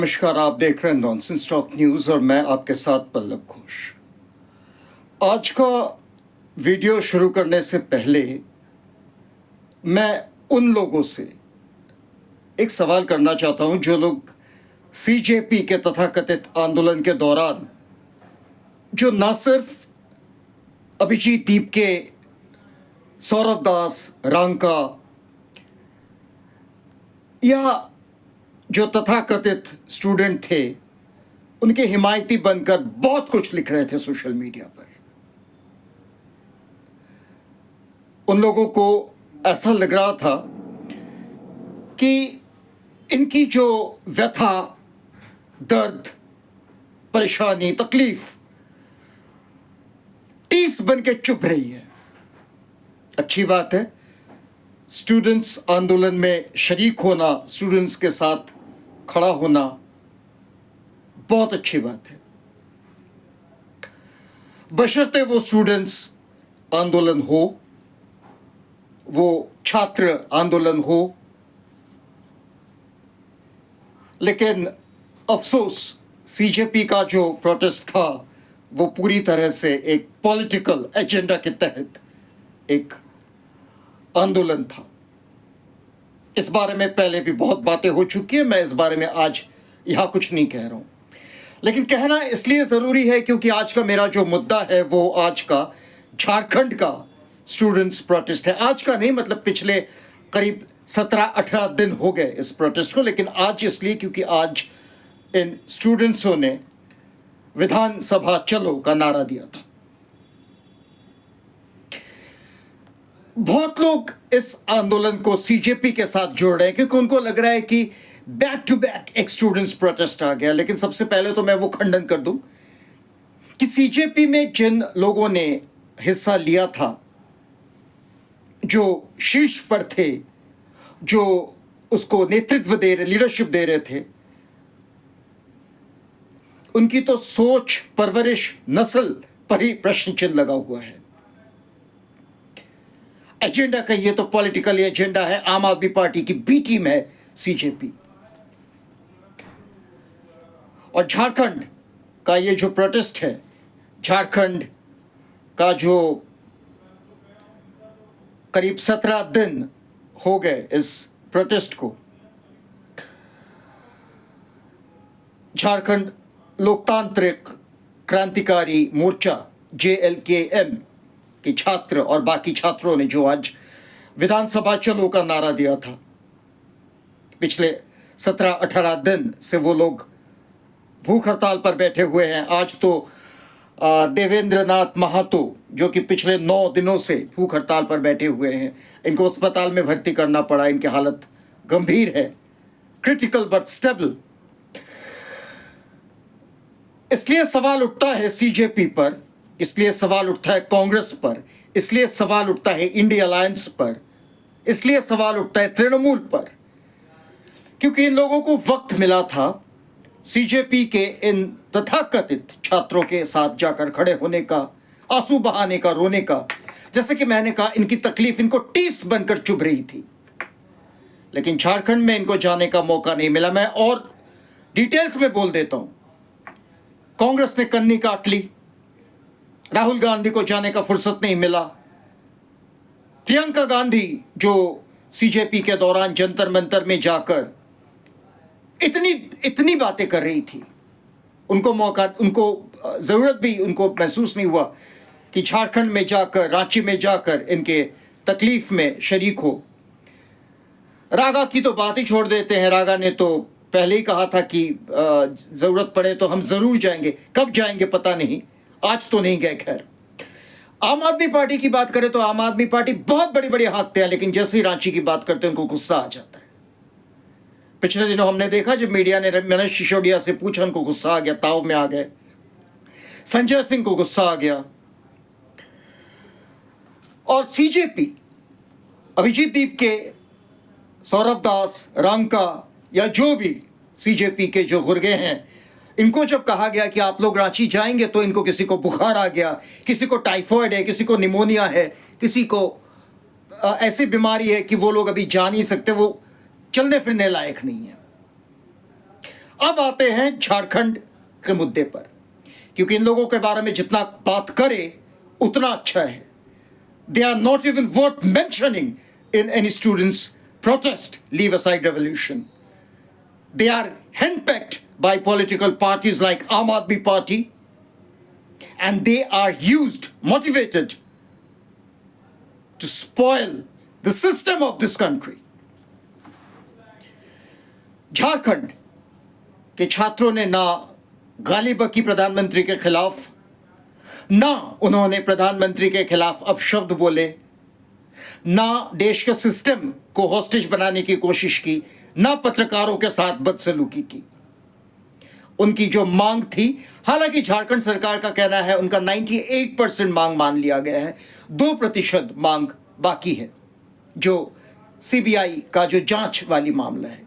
नमस्कार, आप देख रहे हैं नॉनसेंस टॉक न्यूज़ और मैं आपके साथ पल्लव घोष। आज का वीडियो शुरू करने से पहले मैं उन लोगों से एक सवाल करना चाहता हूं जो लोग सीजेपी के तथाकथित आंदोलन के दौरान जो न सिर्फ अभिजीत दीप के, सौरभ दास, रांका या जो तथाकथित स्टूडेंट थे उनके हिमायती बनकर बहुत कुछ लिख रहे थे सोशल मीडिया पर, उन लोगों को ऐसा लग रहा था कि इनकी जो व्यथा, दर्द, परेशानी, तकलीफ टीस बन के चुप रही है। अच्छी बात है, स्टूडेंट्स आंदोलन में शरीक होना, स्टूडेंट्स के साथ खड़ा होना बहुत अच्छी बात है, बशर्ते वो स्टूडेंट्स आंदोलन हो, वो छात्र आंदोलन हो। लेकिन अफसोस, सीजेपी का जो प्रोटेस्ट था वो पूरी तरह से एक पॉलिटिकल एजेंडा के तहत एक आंदोलन था। इस बारे में पहले भी बहुत बातें हो चुकी है, मैं इस बारे में आज यहाँ कुछ नहीं कह रहा हूँ, लेकिन कहना इसलिए ज़रूरी है क्योंकि आज का मेरा जो मुद्दा है वो आज का झारखंड का स्टूडेंट्स प्रोटेस्ट है। आज का नहीं, मतलब पिछले करीब 17-18 दिन हो गए इस प्रोटेस्ट को, लेकिन आज इसलिए क्योंकि आज इन स्टूडेंट्सों ने विधानसभा चलो का नारा दिया था। बहुत लोग इस आंदोलन को सीजेपी के साथ जोड़ रहे हैं क्योंकि उनको लग रहा है कि बैक टू बैक एक स्टूडेंट्स प्रोटेस्ट आ गया। लेकिन सबसे पहले तो मैं वो खंडन कर दूं कि सीजेपी में जिन लोगों ने हिस्सा लिया था, जो शीर्ष पर थे, जो उसको नेतृत्व दे रहे, लीडरशिप दे रहे थे, उनकी तो सोच, परवरिश, नस्ल पर ही प्रश्न चिन्ह लगा हुआ है। एजेंडा कहिए तो पॉलिटिकल एजेंडा है। आम आदमी पार्टी की बी टीम है सीजेपी। और झारखंड का ये जो प्रोटेस्ट है, झारखंड का जो करीब 17 दिन हो गए इस प्रोटेस्ट को, झारखंड लोकतांत्रिक क्रांतिकारी मोर्चा JLKM के छात्र और बाकी छात्रों ने जो आज विधानसभा चलो का नारा दिया था, पिछले 17-18 दिन से वो लोग भूख हड़ताल पर बैठे हुए हैं। आज तो देवेंद्र नाथ महातो जो कि पिछले 9 दिनों से भूख हड़ताल पर बैठे हुए हैं, इनको अस्पताल में भर्ती करना पड़ा। इनकी हालत गंभीर है, क्रिटिकल बट स्टेबल। इसलिए सवाल उठता है सीजेपी पर, इसलिए सवाल उठता है कांग्रेस पर, इसलिए सवाल उठता है इंडिया अलायंस पर, इसलिए सवाल उठता है तृणमूल पर, क्योंकि इन लोगों को वक्त मिला था सीजेपी के इन तथाकथित छात्रों के साथ जाकर खड़े होने का, आंसू बहाने का, रोने का। जैसे कि मैंने कहा, इनकी तकलीफ इनको टीस बनकर चुभ रही थी, लेकिन झारखंड में इनको जाने का मौका नहीं मिला। मैं और डिटेल्स में बोल देता हूं। कांग्रेस ने कन्नी काट ली, राहुल गांधी को जाने का फुर्सत नहीं मिला। प्रियंका गांधी जो सीजेपी के दौरान जंतर मंतर में जाकर इतनी बातें कर रही थी, उनको मौका, उनको जरूरत भी उनको महसूस नहीं हुआ कि झारखंड में जाकर, रांची में जाकर इनके तकलीफ में शरीक हो। रागा की तो बात ही छोड़ देते हैं। रागा ने तो पहले ही कहा था कि जरूरत पड़े तो हम जरूर जाएंगे। कब जाएंगे पता नहीं, आज तो नहीं गए। खैर, आम आदमी पार्टी की बात करें तो आम आदमी पार्टी बहुत बड़ी बड़ी हाँकते हैं, लेकिन जैसे ही रांची की बात करते हैं उनको गुस्सा आ जाता है। पिछले दिनों हमने देखा जब मीडिया ने मनीष सिसोदिया से पूछा, उनको गुस्सा आ गया, ताव में आ गए। संजय सिंह को गुस्सा आ गया। और सीजेपी, अभिजीत दीप के, सौरभ दास, रांका या जो भी सीजेपी के जो गुर्गे हैं, इनको जब कहा गया कि आप लोग रांची जाएंगे, तो इनको किसी को बुखार आ गया, किसी को टाइफॉइड है, किसी को निमोनिया है, किसी को ऐसी बीमारी है कि वो लोग अभी जा नहीं सकते, वो चलने फिरने लायक नहीं है। अब आते हैं झारखंड के मुद्दे पर, क्योंकि इन लोगों के बारे में जितना बात करे उतना अच्छा है. They are not even worth mentioning in any students' protest, leave aside revolution. They are handpicked by political parties like Aam Aadmi Party, and they are used, motivated to spoil the system of this country. Jharkhand के छात्रों ने ना गाली बकी प्रधानमंत्री के खिलाफ, ना उन्होंने प्रधानमंत्री के खिलाफ अपशब्द बोले, ना देश के सिस्टम को हॉस्टेज बनाने की कोशिश की, ना पत्रकारों के साथ बदसलूकी की. उनकी जो मांग थी, हालांकि झारखंड सरकार का कहना है उनका 98% मांग मान लिया गया है, 2% मांग बाकी है, जो सीबीआई का जो जांच वाली मामला है.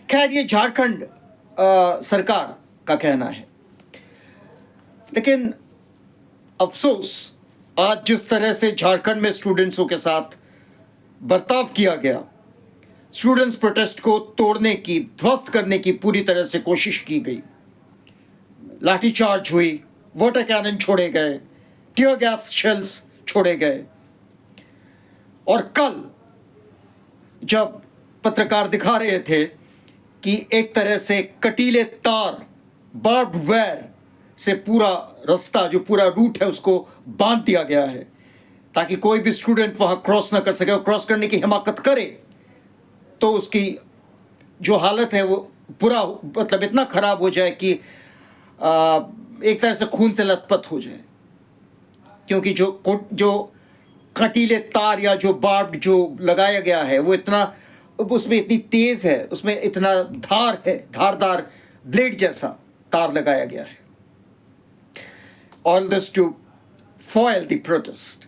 खैर, ये झारखंड सरकार का कहना है. लेकिन अफसोस, आज जिस तरह से झारखंड में स्टूडेंट्सों के साथ बर्ताव किया गया, स्टूडेंट्स प्रोटेस्ट को तोड़ने की, ध्वस्त करने की पूरी तरह से कोशिश की गई. लाठीचार्ज हुई, वाटर कैनन छोड़े गए, टीयर गैस शेल्स छोड़े गए. और कल जब पत्रकार दिखा रहे थे कि एक तरह से कटीले तार, बार्ब्ड वायर से पूरा रास्ता, जो पूरा रूट है, उसको बांध दिया गया है ताकि कोई भी स्टूडेंट वहां क्रॉस ना कर सके, और क्रॉस करने की हिमाकत करे तो उसकी जो हालत है वो पूरा, मतलब इतना खराब हो जाए कि एक तरह से खून से लथपथ हो जाए. क्योंकि जो कटीले तार या जो बार्ब्ड जो लगाया गया है वो इतना, उसमें इतनी तेज है, उसमें इतना धार है, धारदार ब्लेड जैसा तार लगाया गया है. All this to foil the protest.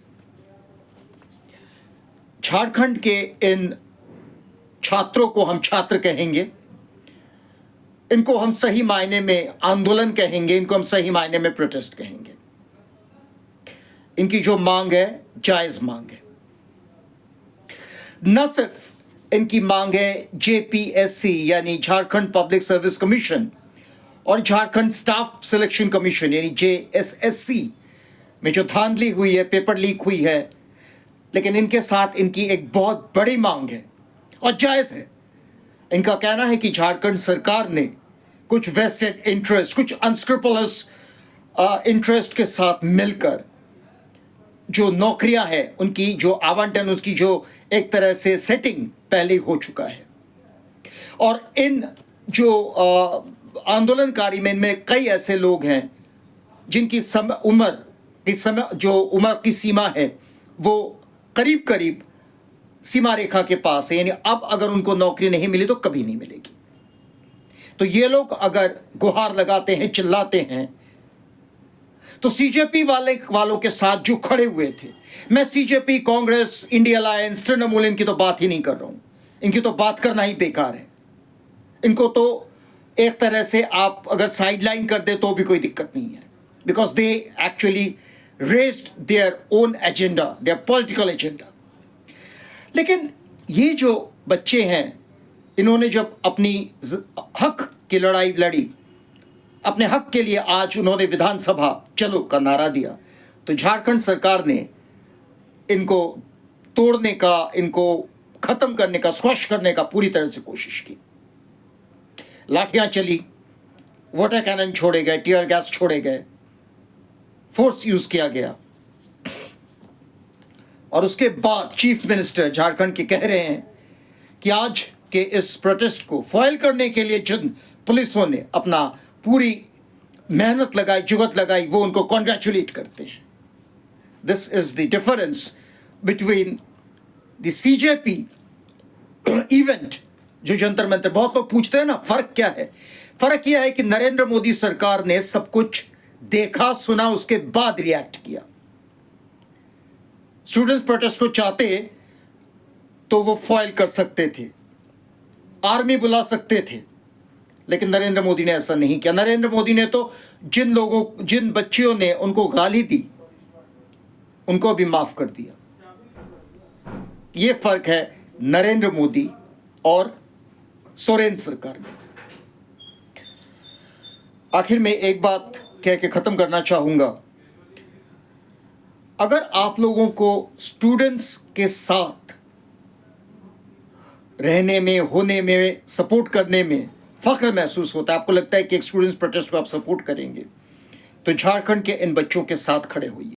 Jharkhand के इन छात्रों को हम छात्र कहेंगे, इनको हम सही मायने में आंदोलन कहेंगे, इनको हम सही मायने में प्रोटेस्ट कहेंगे. इनकी जो मांग है जायज मांग है. न सिर्फ इनकी मांग है जेपीएससी यानी झारखंड पब्लिक सर्विस कमीशन और झारखंड स्टाफ सिलेक्शन कमीशन यानी जेएसएससी में जो धांधली हुई है, पेपर लीक हुई है, लेकिन इनके साथ इनकी एक बहुत बड़ी मांग है और जायज़ है. इनका कहना है कि झारखंड सरकार ने कुछ वेस्टेड इंटरेस्ट, कुछ अनस्क्रूपुलस इंटरेस्ट के साथ मिलकर जो नौकरियां हैं उनकी जो आवंटन, उसकी जो एक तरह से सेटिंग पहले हो चुका है. और इन जो आंदोलनकारी में इनमें कई ऐसे लोग हैं जिनकी उम्र की सीमा है वो करीब करीब सीमा रेखा के पास है, यानी अब अगर उनको नौकरी नहीं मिली तो कभी नहीं मिलेगी. तो ये लोग अगर गुहार लगाते हैं, चिल्लाते हैं, तो सीजेपी वालों के साथ जो खड़े हुए थे, मैं CJP, Congress, India alliance, Trinamool, इनकी तो बात ही नहीं कर रहा हूं. इनकी तो बात करना ही बेकार है. इनको तो एक तरह से आप अगर साइडलाइन कर दे तो भी कोई दिक्कत नहीं है, because they actually raised their own agenda, there political agenda. लेकिन ये जो बच्चे हैं, इन्होंने जब अपनी हक की लड़ाई लड़ी, अपने हक के लिए आज उन्होंने विधानसभा चलो का नारा दिया, तो झारखंड सरकार ने इनको तोड़ने का, इनको खत्म करने का, स्क्वैश करने का पूरी तरह से कोशिश की. लाठियां चली, वाटर कैनन छोड़े गए, टीयर गैस छोड़े गए, फोर्स यूज किया गया. और उसके बाद चीफ मिनिस्टर झारखंड के कह रहे हैं कि आज के इस प्रोटेस्ट को फॉइल करने के लिए जिन पुलिसों ने अपना पूरी मेहनत लगाई, जुगत लगाई, वो उनको कॉन्ग्रेचुलेट करते हैं. This is the difference between the CJP event, जो जंतर मंतर, बहुत लोग पूछते हैं ना फर्क क्या है. फर्क यह है कि नरेंद्र मोदी सरकार ने सब कुछ देखा, सुना, उसके बाद रिएक्ट किया. स्टूडेंट्स प्रोटेस्ट को चाहते तो वो फॉइल कर सकते थे, आर्मी बुला सकते थे, लेकिन नरेंद्र मोदी ने ऐसा नहीं किया. नरेंद्र मोदी ने तो जिन बच्चियों ने उनको गाली दी, उनको भी माफ कर दिया. ये फर्क है नरेंद्र मोदी और सोरेन सरकार में. आखिर में एक बात कह के ख़त्म करना चाहूँगा। अगर आप लोगों को स्टूडेंट्स के साथ रहने में, होने में, सपोर्ट करने में फ़ख्र महसूस होता है, आपको लगता है कि एक स्टूडेंट्स प्रोटेस्ट को आप सपोर्ट करेंगे, तो झारखंड के इन बच्चों के साथ खड़े होइए।